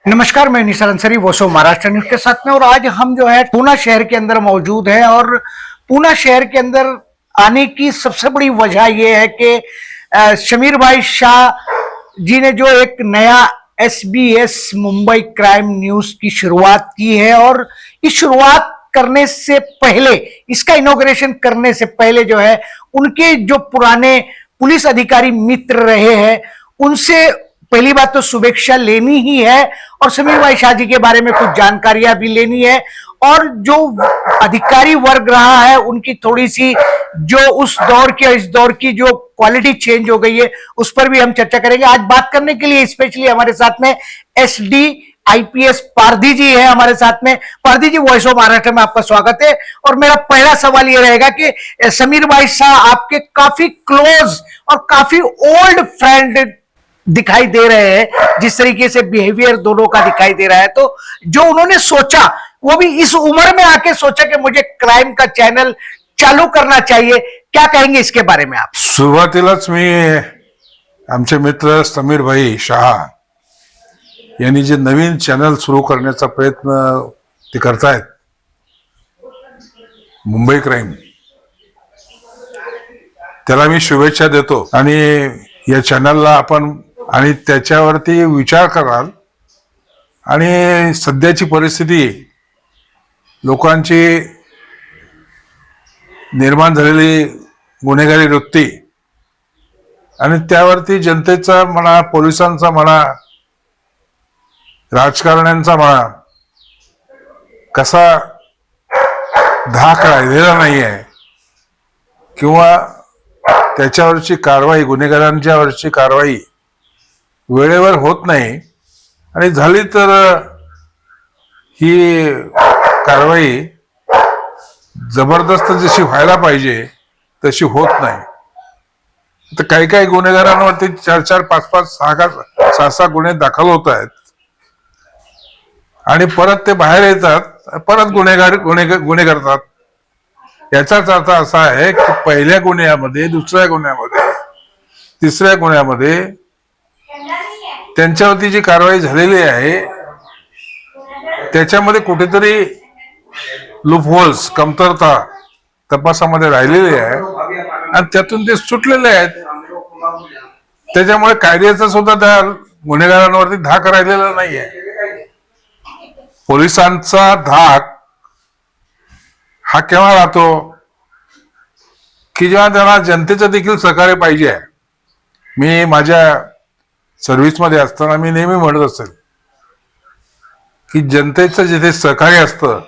नमस्कार, मैं निसार अंसारी वोसो महाराष्ट्र न्यूज के साथ में। और आज हम जो है पूना शहर के अंदर मौजूद हैं और पूना शहर के अंदर आने की सबसे बड़ी वजह यह है कि शमीर भाई शाह जी ने जो एक नया SBS मुंबई क्राइम न्यूज की शुरुआत की है और इस शुरुआत करने से पहले, इसका इनॉग्रेशन करने से पहले जो है उनके जो पुराने पुलिस अधिकारी मित्र रहे हैं उनसे पहली बात तो शुभेच्छा लेनी ही है और शमीर भाई शाह जी के बारे में कुछ जानकारियां भी लेनी है और जो अधिकारी वर्ग रहा है उनकी थोड़ी सी जो उस दौर के इस दौर की जो क्वालिटी चेंज हो गई है उस पर भी हम चर्चा करेंगे। आज बात करने के लिए स्पेशली हमारे साथ में SD IPS पारधी जी है हमारे साथ में। पारधी जी, वॉइस ऑफ महाराष्ट्र में आपका स्वागत है। और मेरा पहला सवाल यह रहेगा कि शमीर भाई शाह आपके काफी क्लोज और काफी ओल्ड फ्रेंड दिखाई दे रहे हैं, जिस तरीके से बिहेवियर दोनों का दिखाई दे रहा है, तो जो उन्होंने सोचा वो भी इस उम्र में आके सोचा कि मुझे क्राइम का चैनल चालू करना चाहिए, क्या कहेंगे इसके बारे में आप? सुरुवातीलाच मी आमचे मित्र समीर भाई शाह यांनी जे नवीन चॅनल सुरू करण्याचा प्रयत्न ते करतायत, मुंबई क्राइम, त्याला मी शुभेच्छा देतो। आणि या चॅनलला आपण आणि त्याच्यावरती विचार कराल आणि सध्याची परिस्थिती, लोकांची निर्माण झालेली गुन्हेगारी वृत्ती आणि त्यावरती जनतेचा म्हणा, पोलिसांचा म्हणा, राजकारण्यांचा म्हणा, कसा धाक राहिलेला नाही आहे किंवा त्याच्यावरची कारवाई, गुन्हेगारांच्या वरची कारवाई वेळेवर होत नाही आणि झाली तर ही कारवाई जबरदस्त जशी व्हायला पाहिजे तशी होत नाही। तर काही काही गुन्हेगारांवरती 4-4, 5-5, 6-6 गुन्हे दाखल होत आहेत आणि परत ते बाहेर येतात, परत गुन्हे करतात। याचाच अर्थ असा आहे की पहिल्या गुन्ह्यामध्ये, दुसऱ्या गुन्ह्यामध्ये, तिसऱ्या गुन्ह्यामध्ये त्यांच्यावरती जी कारवाई झालेली आहे त्याच्यामध्ये कुठेतरी लूपहोल्स, कमतरता तपासामध्ये राहिलेली आहे आणि त्यातून ते सुटलेले आहेत। त्याच्यामुळे कायद्याचा सुद्धा त्या गुन्हेगारांवरती धाक राहिलेला नाहीये। पोलिसांचा धाक हा केव्हा राहतो की जेव्हा त्यांना जनतेचं देखील सहकार्य पाहिजे आहे। मी माझ्या सर्व्हिसमध्ये असताना मी नेहमी म्हणत असेल की जनतेचं जिथे सहकार्य असतं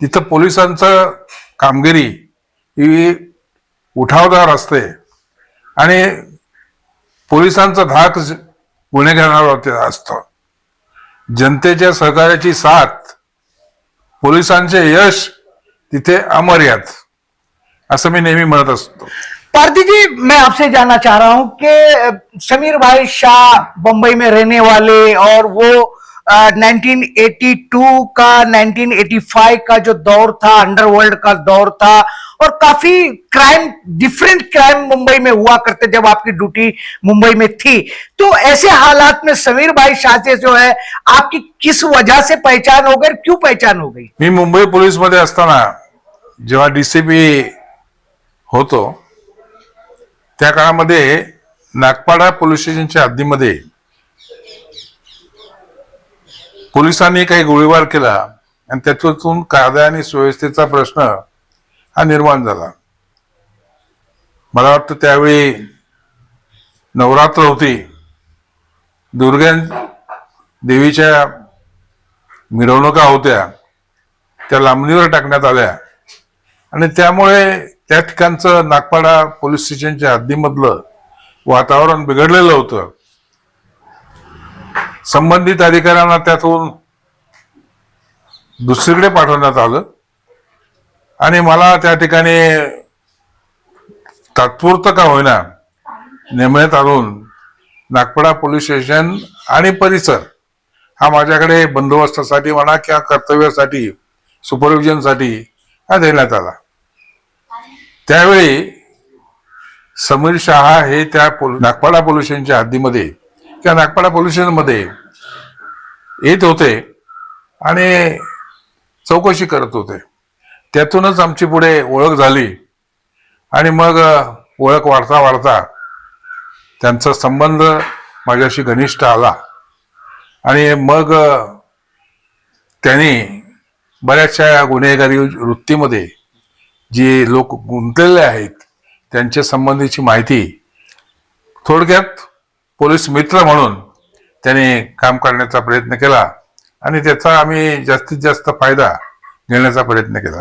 तिथं पोलिसांचं कामगिरी ही उठावदार असते आणि पोलिसांचा धाक गुन्हेगारांवरती असतो। जनतेच्या सहकार्याची साथ, पोलिसांचे यश तिथे अमर्याद, असं मी नेहमी म्हणत असतो। पारधी जी, मैं आपसे जानना चाह रहा हूं कि शमीर भाई शाह बंबई में रहने वाले और वो 1982 का 1985 का जो दौर था, अंडरवर्ल्ड का दौर था और काफी क्राइम, डिफरेंट क्राइम मुंबई में हुआ करते जब आपकी ड्यूटी मुंबई में थी। तो ऐसे हालात में शमीर भाई शाह से जो है आपकी किस वजह से पहचान हो गई, क्यों पहचान हो गई? मी मुंबई पोलीस मध्ये असताना जेव्हा DCP होतो त्या काळामध्ये नागपाडा पोलीस स्टेशनच्या हद्दीमध्ये पोलिसांनी काही गोळीबार केला आणि त्यातून कायदा आणि सुव्यवस्थेचा प्रश्न हा निर्माण झाला। मला वाटतं त्यावेळी नवरात्र होती, दुर्गा देवीच्या मिरवणुका होत्या, त्या लांबणीवर टाकण्यात आल्या आणि त्यामुळे त्या ठिकाणचं नागपाडा पोलीस स्टेशनच्या हद्दीमधलं वातावरण बिघडलेलं होतं। संबंधित अधिकाऱ्यांना त्यातून दुसरीकडे पाठवण्यात आलं आणि मला त्या ठिकाणी तात्पुरतं का होईना नेमण्यात आणून नागपाडा पोलीस स्टेशन आणि परिसर हा माझ्याकडे बंदोबस्तासाठी म्हणा किंवा कर्तव्यासाठी, सुपरविजनसाठी हा देण्यात आला। त्यावेळी समीर शाह हे त्या नागपाडा पोलीस स्टेशनच्या हद्दीमध्ये किंवा नागपाडा पोलीस स्टेशनमध्ये येत होते आणि चौकशी करत होते. त्यातूनच आमची पुढे ओळख झाली आणि मग ओळख वाढता वाढता त्यांचा संबंध माझ्याशी घनिष्ठ आला आणि मग त्यांनी बऱ्याचशा गुन्हेगारी वृत्तीमध्ये जे लोक गुंतलेले आहेत त्यांच्या संबंधीची माहिती थोडक्यात पोलीस मित्र म्हणून त्याने काम करण्याचा प्रयत्न केला आणि त्याचा आम्ही जास्तीत जास्त फायदा घेण्याचा प्रयत्न केला.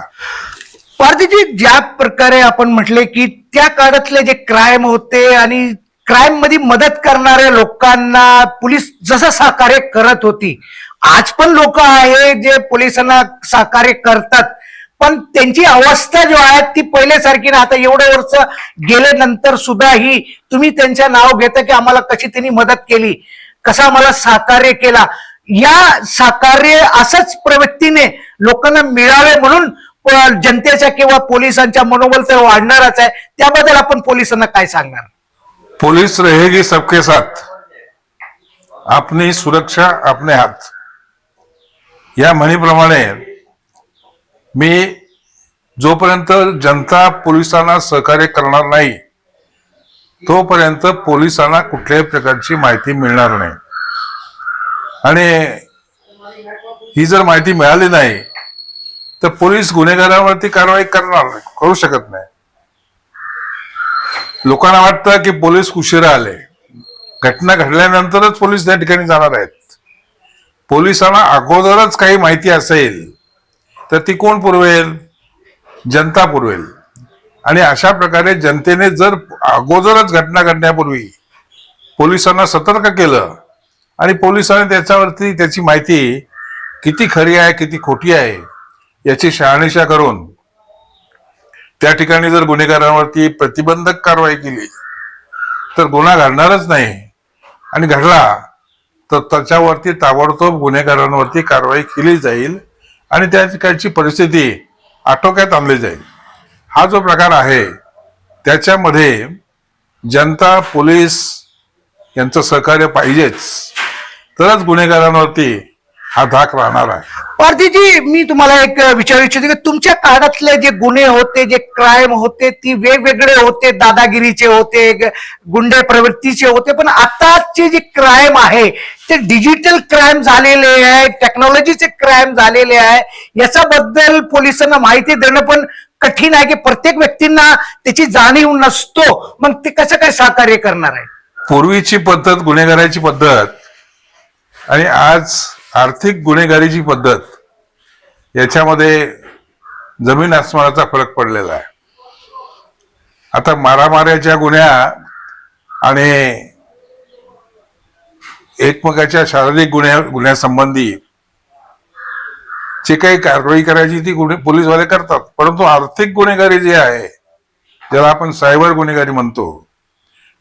पार्थजी, ज्या प्रकारे आपण म्हटले की त्या काळातले जे क्राईम होते आणि क्राईम मध्ये मदत करणाऱ्या लोकांना पोलीस जसं सहकार्य करत होती, आज पण लोक आहे जे पोलिसांना सहकार्य करतात, पण त्यांची अवस्था जो आहे ती पहिल्यासारखी ना. आता एवढं वर्ष गेल्यानंतर सुद्धा ही तुम्ही त्यांचं नाव घेता की आम्हाला कशी त्यांनी मदत केली, कसं आम्हाला सहकार्य केला. या सहकार्य असंच प्रवृत्तीने लोकांना मिळावे म्हणून जनतेच्या किंवा पोलिसांच्या मनोबल तर वाढणारच आहे. त्याबद्दल आपण पोलिसांना काय सांगणार? पुलिस रहेगी सबके साथ, अपनी सुरक्षा अपने हाथ या म्हणीप्रमाणे मी जोपर्यंत जनता पोलिसांना सहकार्य करणार नाही तोपर्यंत पोलिसांना कुठल्याही प्रकारची माहिती मिळणार नाही. आणि ही जर माहिती मिळाली नाही तर पोलीस गुन्हेगारांवरती कारवाई करू शकत नाही. लोकांना वाटतं की पोलीस उशिरा आले, घटना घडल्यानंतरच पोलीस त्या ठिकाणी जाणार आहेत. पोलिसांना अगोदरच काही माहिती असेल तर ती कोण पुरवेल? जनता पुरवेल. आणि अशा प्रकारे जनतेने जर अगोदरच घटना घडण्यापूर्वी पोलिसांना सतर्क केलं आणि पोलिसांनी त्याच्यावरती त्याची माहिती किती खरी आहे किती खोटी आहे याची शहानिशा करून त्या ठिकाणी जर गुन्हेगारांवरती प्रतिबंधक कारवाई केली तर गुन्हा घडणारच नाही. आणि घडला तर त्याच्यावरती ताबडतोब गुन्हेगारांवरती कारवाई केली जाईल आणि त्या ठिकाणची परिस्थिती आटोक्यात आणली जाईल. हा जो प्रकार आहे त्याच्यामध्ये जनता पोलीस यांचं सहकार्य पाहिजेच, तरच गुन्हेगारांवरती हा धाक राहणार आहे. पार्थीजी, मी तुम्हाला एक विचारू इच्छितो की तुमच्या काळातले जे गुन्हे होते, जे क्राईम होते, ती वेगवेगळे होते. दादागिरीचे होते, गुंडे प्रवृत्तीचे होते, पण आताचे जे क्राईम आहे ते डिजिटल क्राईम झालेले आहे, टेक्नॉलॉजीचे क्राईम झालेले आहे. याच्याबद्दल पोलिसांना माहिती देणं पण कठीण आहे की प्रत्येक व्यक्तींना त्याची जाणीव नसतो. मग ते कसं काय सहकार्य करणार आहे? पूर्वीची पद्धत, गुन्हेगाराची पद्धत आणि आज आर्थिक गुन्हेगारीची पद्धत याच्यामध्ये जमीन आसमानाचा फरक पडलेला आहे. आता मारामाऱ्याच्या गुन्ह्या आणि एकमेकाच्या शारीरिक गुन्ह्यासंबंधी जे काही कारवाई करायची ती पोलीसवाले करतात, परंतु आर्थिक गुन्हेगारी जी आहे, ज्याला आपण सायबर गुन्हेगारी म्हणतो,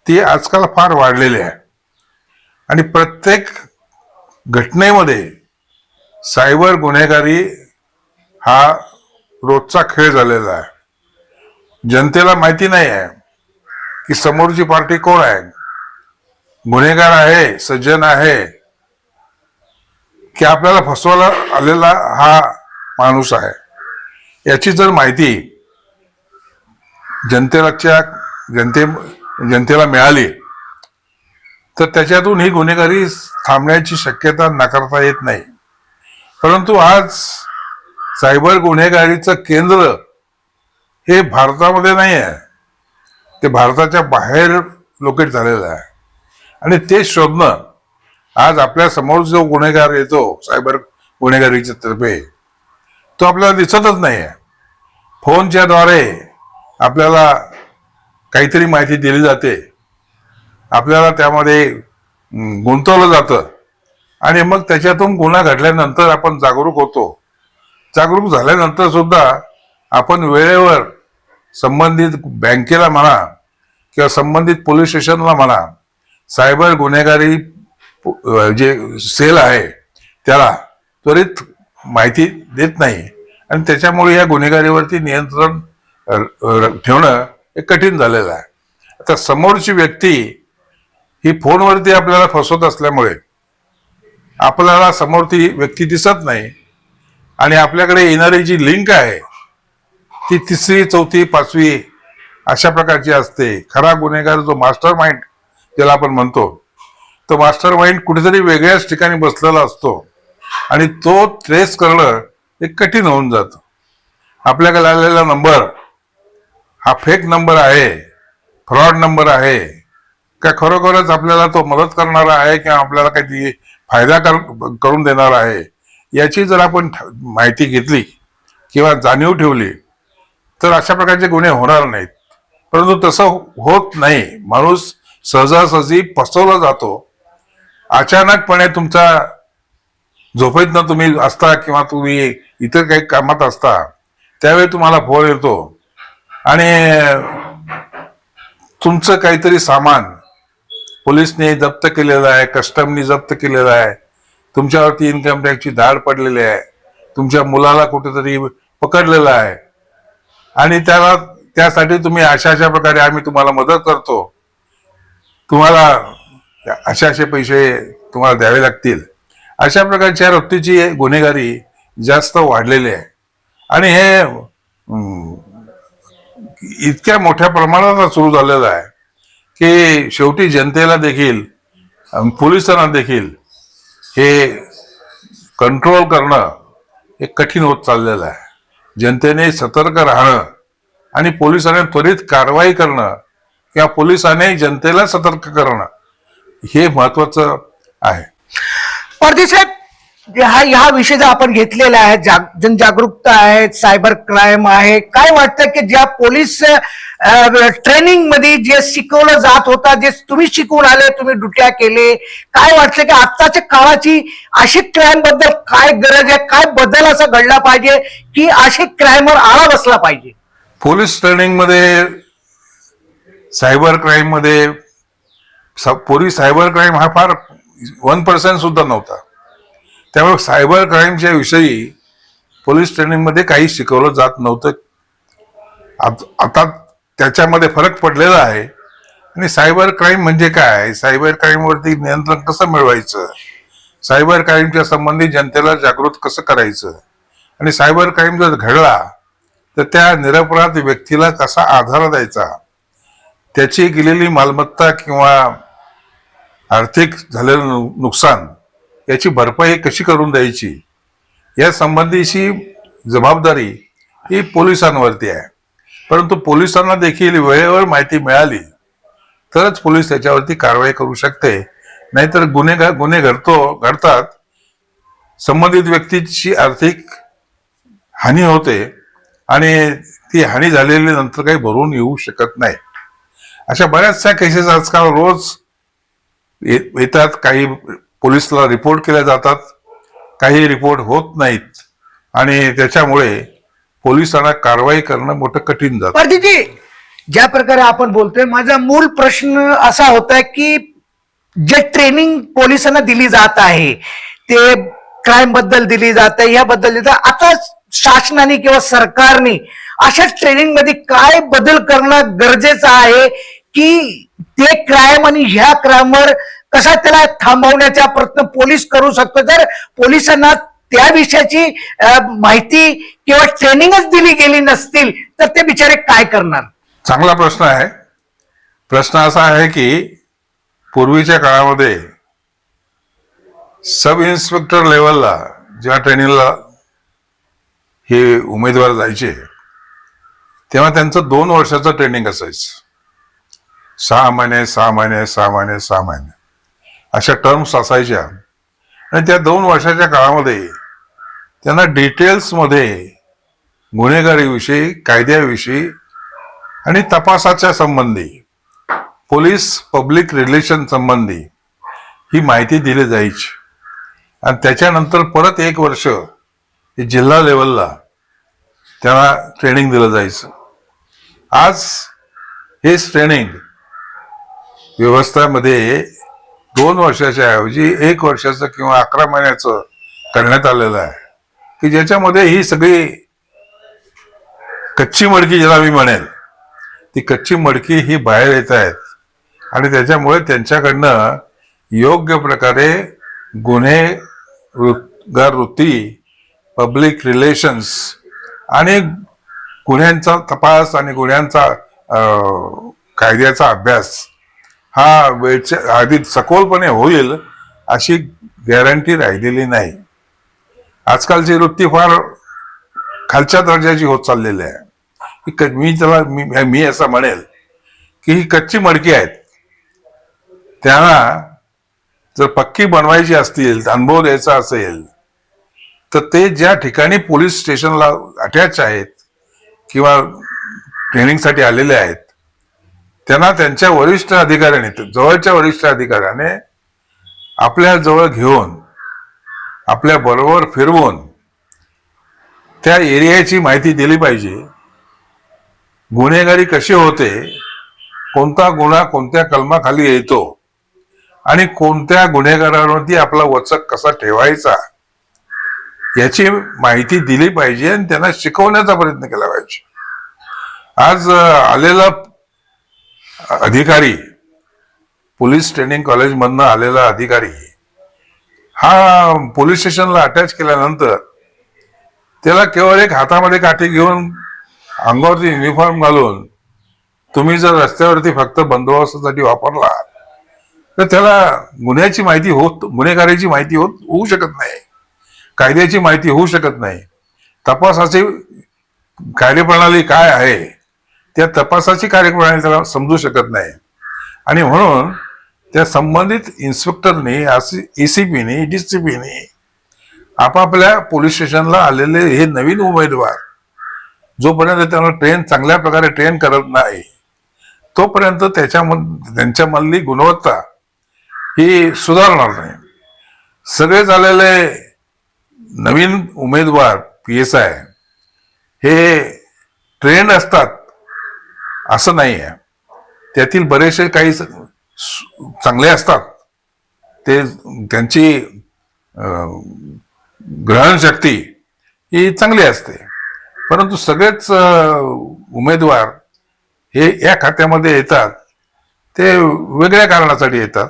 ती आजकाल फार वाढलेली आहे. आणि प्रत्येक घटनेमध्ये सायबर गुन्हेगारी हा रोजचा खेळ झालेला आहे. जनतेला माहिती नाही आहे की समोरची पार्टी कोण आहे, गुन्हेगार आहे, सज्जन आहे, की आपल्याला फसवायला आलेला हा माणूस आहे. याची जर माहिती जनतेला मिळाली तर त्याच्यातून ही गुन्हेगारी थांबण्याची शक्यता नाकारता येत नाही. परंतु आज सायबर गुन्हेगारीचं केंद्र हे भारतामध्ये नाही आहे, ते भारताच्या बाहेर लोकेट झालेलं आहे. आणि ते शोधणं आज आपल्या समोर जो गुन्हेगार येतो सायबर गुन्हेगारीच्या तर्फे, तो आपल्याला दिसतच नाही आहे. फोनच्या द्वारे आपल्याला काहीतरी माहिती दिली जाते, आपल्याला त्यामध्ये गुंतवलं जातं आणि मग त्याच्यातून गुन्हा घडल्यानंतर आपण जागरूक होतो. जागरूक झाल्यानंतर सुद्धा आपण वेळेवर संबंधित बँकेला म्हणा किंवा संबंधित पोलीस स्टेशनला म्हणा, सायबर गुन्हेगारी जे सेल आहे त्याला त्वरित माहिती देत नाही आणि त्याच्यामुळे या गुन्हेगारीवरती नियंत्रण ठेवणं हे कठीण झालेलं आहे. आता समोरची व्यक्ती ही फोनवरती आपल्याला फसवत असल्यामुळे आपल्याला समोर ती व्यक्ती दिसत नाही आणि आपल्याकडे येणारी जी लिंक आहे ती 3री 4थी 5वी अशा प्रकारची असते. खरा गुन्हेगार जो मास्टर माइंड ज्याला आपण म्हणतो, तो मास्टर माइंड कुठेतरी वेगळ्याच ठिकाणी बसलेला असतो आणि तो ट्रेस करणं हे कठीण होऊन जातं. आपल्याकडे आलेला नंबर हा फेक नंबर आहे, फ्रॉड नंबर आहे का खरोखरच आपल्याला तो मदत करणारा आहे किंवा आपल्याला काही फायदा करून देणार आहे, याची जर आपण माहिती घेतली किंवा जाणीव ठेवली तर अशा प्रकारचे गुन्हे होणार नाहीत. परंतु तसं होत नाही. माणूस सहजासहजी फसवला जातो. अचानकपणे तुमचा झोपेतनं तुम्ही असता किंवा तुम्ही इतर काही कामात असता त्यावेळी तुम्हाला फोन येतो आणि तुमचं काहीतरी सामान पोलिसने जप्त केलेलं आहे, कस्टमनी जप्त केलेलं आहे, तुमच्यावरती इन्कम टॅक्सची धाड पडलेली आहे, तुमच्या मुलाला कुठेतरी पकडलेलं आहे आणि त्यासाठी तुम्ही अशा प्रकारे आम्ही तुम्हाला मदत करतो, तुम्हाला असे पैसे तुम्हाला द्यावे लागतील, अशा प्रकारच्या वृत्तीची गुन्हेगारी जास्त वाढलेली आहे. आणि हे इतक्या मोठ्या प्रमाणात सुरू झालेलं आहे की शेवटी जनतेला देखील पोलिसांना देखील हे कंट्रोल करणं हे कठीण होत चाललेलं आहे. जनतेने सतर्क राहणं आणि पोलिसांनी त्वरित कारवाई करणं किंवा पोलिसांनी जनतेला सतर्क करणं हे महत्वाचं आहे. पारधी साहेब, ह्या विषय जो आपण घेतलेला आहे, जनजागरूकता आहे, सायबर क्राईम आहे, काय वाटतं की ज्या पोलीस ट्रेनिंग मध्ये जे शिकवलं जात होता, जे तुम्ही शिकून आले, तुम्ही ड्युट्या केले, काय वाटतं की आत्ताच्या काळाची अशी क्राईम बद्दल काय गरज आहे, काय बदल असा घडला पाहिजे की असे क्राईमवर आळा बसला पाहिजे? पोलीस ट्रेनिंग मध्ये सायबर क्राईम मध्ये पूर्वी सायबर क्राईम हा फार 1% सुद्धा नव्हता. त्यामुळे सायबर क्राईमच्या विषयी पोलीस ट्रेनिंग मध्ये काही शिकवलं जात नव्हतं. आता त्याच्यामध्ये फरक पडलेला आहे. आणि सायबर क्राईम म्हणजे काय, सायबर क्राईम वरती नियंत्रण कसं मिळवायचं, सायबर क्राईमच्या संबंधी जनतेला जागृत कसं करायचं आणि सायबर क्राईम जर घडला तर त्या निरपराध व्यक्तीला कसा आधार द्यायचा, त्याची गेलेली मालमत्ता किंवा आर्थिक झालेलं नुकसान याची भरपाई कशी करून द्यायची, या संबंधीची जबाबदारी ही पोलिसांवरती आहे. परंतु पोलिसांना देखील वेळेवर माहिती मिळाली तरच पोलीस त्याच्यावरती कारवाई करू शकते. नाहीतर गुन्हे घडतात, संबंधित व्यक्तीची आर्थिक हानी होते आणि ती हानी झालेली नंतर काही भरून येऊ शकत नाही. अशा बऱ्याचशा केसेस आजकाल रोज येतात. काही पोलिसला रिपोर्ट केल्या जातात, काही रिपोर्ट होत नाहीत आणि त्याच्यामुळे पोलिसांना कारवाई करणं मोठं कठीण जातं. पारधीजी, ज्या प्रकारे आपण बोलतोय, माझा मूळ प्रश्न असा होता की जे ट्रेनिंग पोलिसांना दिली जात आहे ते क्राईम बद्दल दिली जाते, याबद्दल आता शासनाने किंवा सरकारने अशा ट्रेनिंग मध्ये काय बदल करणं गरजेचं आहे की ते क्राईम आणि ह्या क्राईमवर कसा त्याला थांबवण्याचा प्रयत्न पोलीस करू शकतो? जर पोलिसांना त्या विषयाची माहिती किंवा ट्रेनिंगच दिली गेली नसतील तर ते बिचारे काय करणार? चांगला प्रश्न आहे. प्रश्न असा आहे की पूर्वीच्या काळामध्ये सब इन्स्पेक्टर लेवलला जेव्हा ट्रेनिंगला हे उमेदवार जायचे तेव्हा त्यांचं 2 वर्षाचं ट्रेनिंग असायचं. 6 महिने 6 महिने 6 महिने 6 महिने अशा टर्म्स असायच्या आणि त्या 2 वर्षाच्या काळामध्ये त्यांना डिटेल्समध्ये गुन्हेगारीविषयी, कायद्याविषयी आणि तपासाच्या संबंधी, पोलीस पब्लिक रिलेशन संबंधी ही माहिती दिली जायची. आणि त्याच्यानंतर परत 1 वर्ष जिल्हा लेवलला त्यांना ट्रेनिंग दिलं जायचं. आज हेच ट्रेनिंग व्यवस्थेमध्ये 2 वर्षाच्या ऐवजी 1 वर्षाचं किंवा 11 महिन्याचं करण्यात आलेलं आहे की ज्याच्यामध्ये ही सगळी कच्ची मडकी, ज्याला मी म्हणेल ती कच्ची मडकी ही बाहेर येत आहेत आणि त्याच्यामुळे त्यांच्याकडनं योग्य प्रकारे गुन्हे गुन्हेगार वृत्ती, पब्लिक रिलेशन्स आणि गुन्ह्यांचा तपास आणि गुन्ह्यांचा कायद्याचा अभ्यास हा वेळच्या आधी सखोलपणे होईल अशी गॅरंटी राहिलेली नाही. आजकालची वृत्ती फार खालच्या दर्जाची होत चाललेली आहे. मी असं म्हणेल की ही कच्ची मडकी आहेत. त्यांना जर पक्की बनवायची असतील, अनुभव द्यायचा असेल, तर ते ज्या ठिकाणी पोलीस स्टेशनला अटॅच आहेत किंवा ट्रेनिंगसाठी आलेले आहेत, त्यांना त्यांच्या वरिष्ठ अधिकाऱ्याने, जवळच्या वरिष्ठ अधिकाऱ्याने आपल्या जवळ घेऊन, आपल्या बरोबर फिरवून त्या एरियाची माहिती दिली पाहिजे. गुन्हेगारी कशी होते, कोणता गुन्हा कोणत्या कलमाखाली येतो आणि कोणत्या गुन्हेगारांवरती आपला वचक कसा ठेवायचा याची माहिती दिली पाहिजे आणि त्यांना शिकवण्याचा प्रयत्न केला पाहिजे. आज आलेला अधिकारी, पोलीस ट्रेनिंग कॉलेजमधनं आलेला अधिकारी हा पोलीस स्टेशनला अटॅच केल्यानंतर त्याला केवळ एक हातामध्ये काठी घेऊन, अंगावरती युनिफॉर्म घालून तुम्ही जर रस्त्यावरती फक्त बंदोबस्तासाठी वापरला तर त्याला गुन्हेगारीची माहिती होऊ शकत नाही, कायद्याची माहिती होऊ शकत नाही, तपासाची कार्यप्रणाली काय आहे त्या तपासाची कार्यप्रणाली त्याला समजू शकत नाही. आणि म्हणून त्या संबंधित इन्स्पेक्टरनी, एसीपीनी, डीसीपीनी आपापल्या पोलीस स्टेशनला आलेले हे नवीन उमेदवार जोपर्यंत त्यांना चांगल्या प्रकारे ट्रेन करत नाही तोपर्यंत त्यांच्यामधली गुणवत्ता ही सुधारणार नाही. सगळे झालेले नवीन उमेदवार PSI हे ट्रेंड असतात असं नाही आहे. त्यातील बरेचसे काही चांगले असतात, ते त्यांची ग्रहणशक्ती ही चांगली असते, परंतु सगळेच उमेदवार हे या खात्यामध्ये येतात ते वेगळ्या कारणासाठी येतात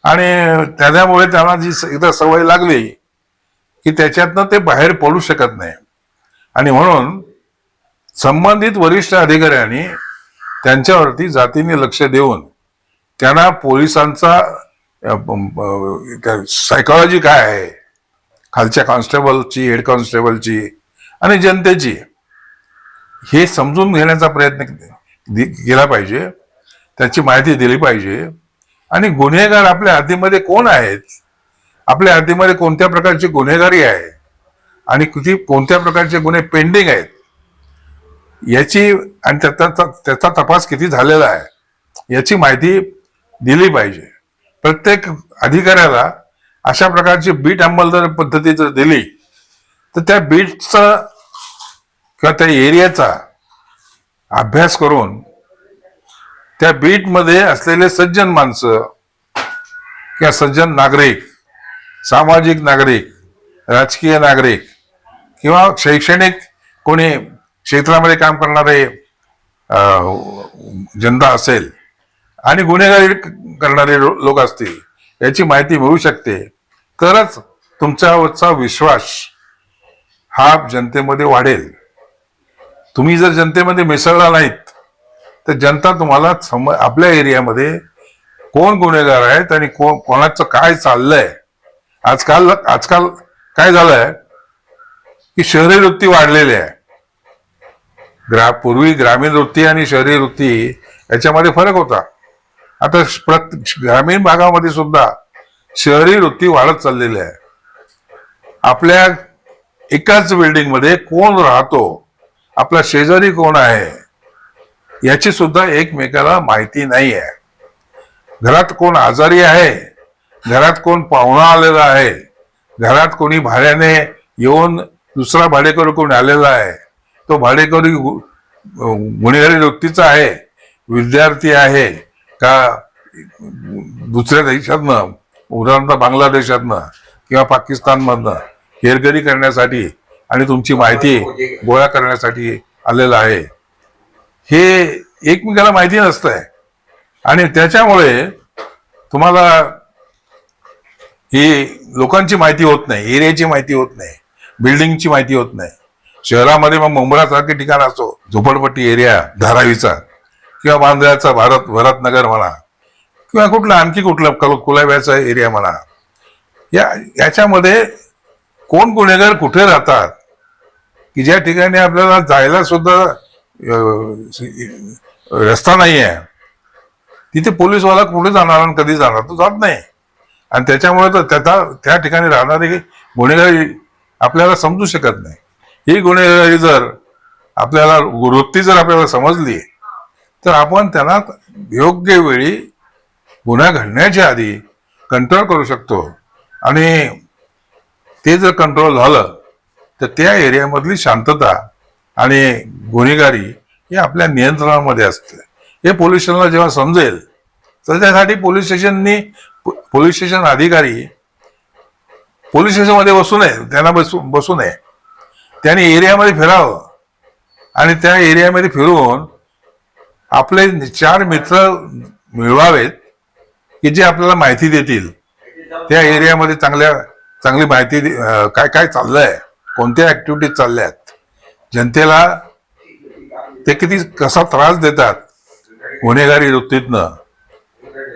आणि त्यामुळे त्यांना जी एकदा सवय लागली की त्याच्यातनं ते बाहेर पडू शकत नाही. आणि म्हणून संबंधित वरिष्ठ अधिकाऱ्यांनी त्यांच्यावरती जातीने लक्ष देऊन त्यांना पोलिसांचा सायकॉलॉजी काय आहे, खालच्या कॉन्स्टेबलची, हेड कॉन्स्टेबलची आणि जनतेची, हे समजून घेण्याचा प्रयत्न केला पाहिजे, त्याची माहिती दिली पाहिजे. आणि गुन्हेगार आपल्या हद्दीमध्ये कोण आहेत, आपल्या हद्दीमध्ये कोणत्या प्रकारची गुन्हेगारी आहे आणि कोणत्या प्रकारचे गुन्हे पेंडिंग आहेत याची आणि त्याचा तपास किती झालेला आहे याची माहिती दिली पाहिजे. प्रत्येक अधिकाऱ्याला अशा प्रकारची बीट अंमलदार पद्धती जर दिली तर त्या बीटचा किंवा त्या एरियाचा अभ्यास करून त्या बीटमध्ये असलेले सज्जन माणसं किंवा सज्जन नागरिक, सामाजिक नागरिक, राजकीय नागरिक किंवा शैक्षणिक कोणी क्षेत्रामध्ये काम करणारे जनता असेल आणि गुन्हेगारी करणारे लोक असतील याची माहिती मिळू शकते, तरच तुमच्यावरचा विश्वास हा जनतेमध्ये वाढेल. तुम्ही जर जनतेमध्ये मिसळला नाहीत तर जनता तुम्हाला आपल्या एरियामध्ये कोण गुन्हेगार आहेत आणि कोणाचं काय चाललंय. आजकाल काय झालंय की शहरी वृत्ती वाढलेली आहे. पूर्वी ग्रामीण वृत्ती आणि शहरी वृत्ती याच्यामध्ये फरक होता. आता ग्रामीण भागामध्ये सुद्धा शहरी वृत्ती वाढत चाललेली आहे. आपल्या एकाच बिल्डिंग मध्ये कोण राहतो, आपला शेजारी कोण आहे याची सुद्धा एकमेकाला माहिती नाही आहे. घरात कोण आजारी आहे, घरात कोण पाहुणा आलेला आहे, घरात कोणी भाड्याने येऊन दुसरा भाडेकरू कोण आलेला आहे, तो भाडेकरू गुन्हेगारी वृत्तीचा आहे, विद्यार्थी आहे का दुसऱ्या देशातनं, उदाहरणार्थ बांगलादेशातनं किंवा पाकिस्तानमधनं हेरगिरी करण्यासाठी आणि तुमची माहिती गोळा करण्यासाठी आलेला आहे. हे एकमेकाला माहिती नसतंय आणि त्याच्यामुळे तुम्हाला ही लोकांची माहिती होत नाही, एरियाची माहिती होत नाही, बिल्डिंगची माहिती होत नाही. शहरामध्ये मग मुंब्रासारखे ठिकाण असो, झोपडपट्टी एरिया धारावीचा किंवा बांद्र्याचा भरतनगर म्हणा किंवा आणखी कुठलं कुलाब्याचा एरिया म्हणा, याच्यामध्ये कोण गुन्हेगार कुठे राहतात की ज्या ठिकाणी आपल्याला जायला सुद्धा रस्ता नाही आहे, तिथे पोलीसवाला कुठे जाणार आणि कधी जाणार, तो जात नाही. आणि त्याच्यामुळे तर त्या ठिकाणी राहणारी गुन्हेगारी आपल्याला समजू शकत नाही. ही गुन्हेगारी जर आपल्याला वृत्ती जर आपल्याला समजली तर आपण त्यांना योग्य वेळी गुन्हा घडण्याच्या आधी कंट्रोल करू शकतो. आणि ते जर कंट्रोल झालं तर त्या एरियामधली शांतता आणि गुन्हेगारी ही आपल्या नियंत्रणामध्ये असते. हे पोलीस स्टेशनला जेव्हा समजेल तर त्यासाठी पोलीस स्टेशन अधिकारी पोलीस स्टेशनमध्ये बसू नये, त्यांना बसू नये, त्यांनी एरियामध्ये फिरावं आणि त्या एरियामध्ये फिरून आपले 4 मित्र मिळवावेत की जे आपल्याला माहिती देतील त्या एरियामध्ये चांगली माहिती, काय काय चाललंय, कोणत्या ऍक्टिव्हिटीज चालल्या आहेत, जनतेला ते कसा त्रास देतात गुन्हेगारी वृत्तीतनं,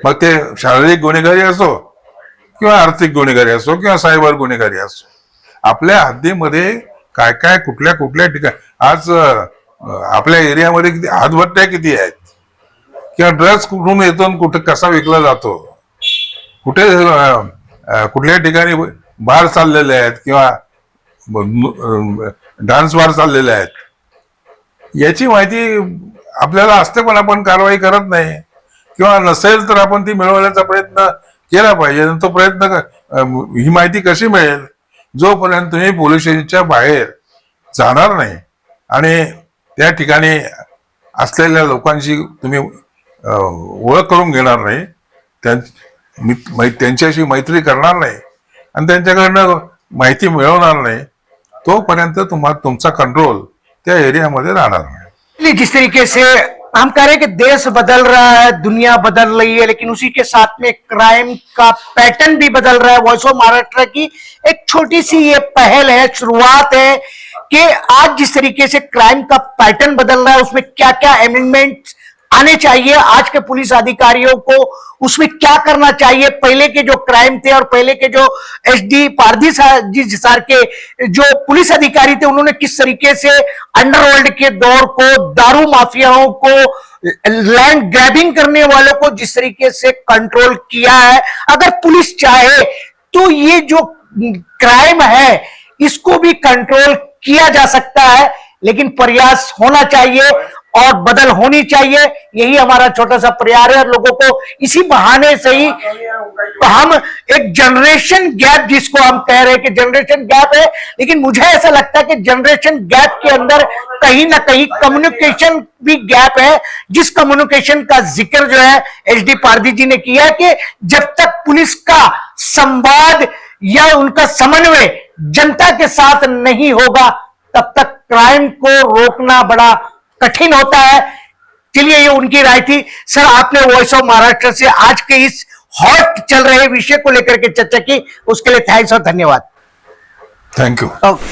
मग ते शारीरिक गुन्हेगारी असो किंवा आर्थिक गुन्हेगारी असो किंवा सायबर गुन्हेगारी असो, आपल्या हद्दीमध्ये काय काय कुठल्या ठिकाणी आज आपल्या एरियामध्ये किती हातभट्ट्या किती आहेत किंवा ड्रग्स कुठून येतो कुठे कसा विकला जातो, कुठल्या ठिकाणी बार चाललेले आहेत किंवा डान्स बार चाललेले आहेत, याची माहिती आपल्याला असते पण आपण कारवाई करत नाही. किंवा नसेल तर आपण ती मिळवण्याचा प्रयत्न केला पाहिजे. तो प्रयत्न ही माहिती कशी मिळेल, जोपर्यंत तुम्ही पोलीस स्टेशनच्या बाहेर जाणार नाही आणि त्या ठिकाणी असलेल्या लोकांशी तुम्ही ओळख करून घेणार नाही, त्यांच्याशी मैत्री करणार नाही आणि त्यांच्याकडनं माहिती मिळवणार नाही, तोपर्यंत तुमचा कंट्रोल त्या एरियामध्ये राहणार नाही. जिस तरीके से हम कह रहे हैं कि देश बदल रहा है, दुनिया बदल रही है, लेकिन उसी के साथ में क्राइम का पैटर्न भी बदल रहा है. वॉइस ऑफ महाराष्ट्र की एक छोटी सी ये पहल है, शुरुआत है कि आज जिस तरीके से क्राइम का पैटर्न बदल रहा है उसमें क्या क्या अमेंडमेंट्स आने चाहिए, आज के पुलिस अधिकारियों को उसमें क्या करना चाहिए, पहले के जो क्राइम थे और पहले के जो एसडी पारधी जी सर के जो पुलिस अधिकारी थे उन्होंने किस तरीके से अंडरवर्ल्ड के दौर को, दारू माफियाओं को, लैंड ग्रैबिंग करने वालों को जिस तरीके से कंट्रोल किया है. अगर पुलिस चाहे तो ये जो क्राइम है इसको भी कंट्रोल किया जा सकता है, लेकिन प्रयास होना चाहिए और बदल होनी चाहिए. यही हमारा छोटा सा प्रयास है और लोगों को इसी बहाने से ही हम एक जनरेशन गैप, जिसको हम कह रहे हैं कि जनरेशन गैप है, लेकिन मुझे ऐसा लगता है कि जनरेशन गैप के अंदर कहीं ना कहीं कम्युनिकेशन भी गैप है, जिस कम्युनिकेशन का जिक्र जो है एसडी पारधी जी ने किया कि जब तक पुलिस का संवाद या उनका समन्वय जनता के साथ नहीं होगा तब तक क्राइम को रोकना बड़ा कठिन होता है. चलिए, ये उनकी राय थी. सर, आपने वॉइस ऑफ महाराष्ट्र से आज के इस हॉट चल रहे विषय को लेकर के चर्चा की, उसके लिए थैंक्स और धन्यवाद. Thank you. ओके.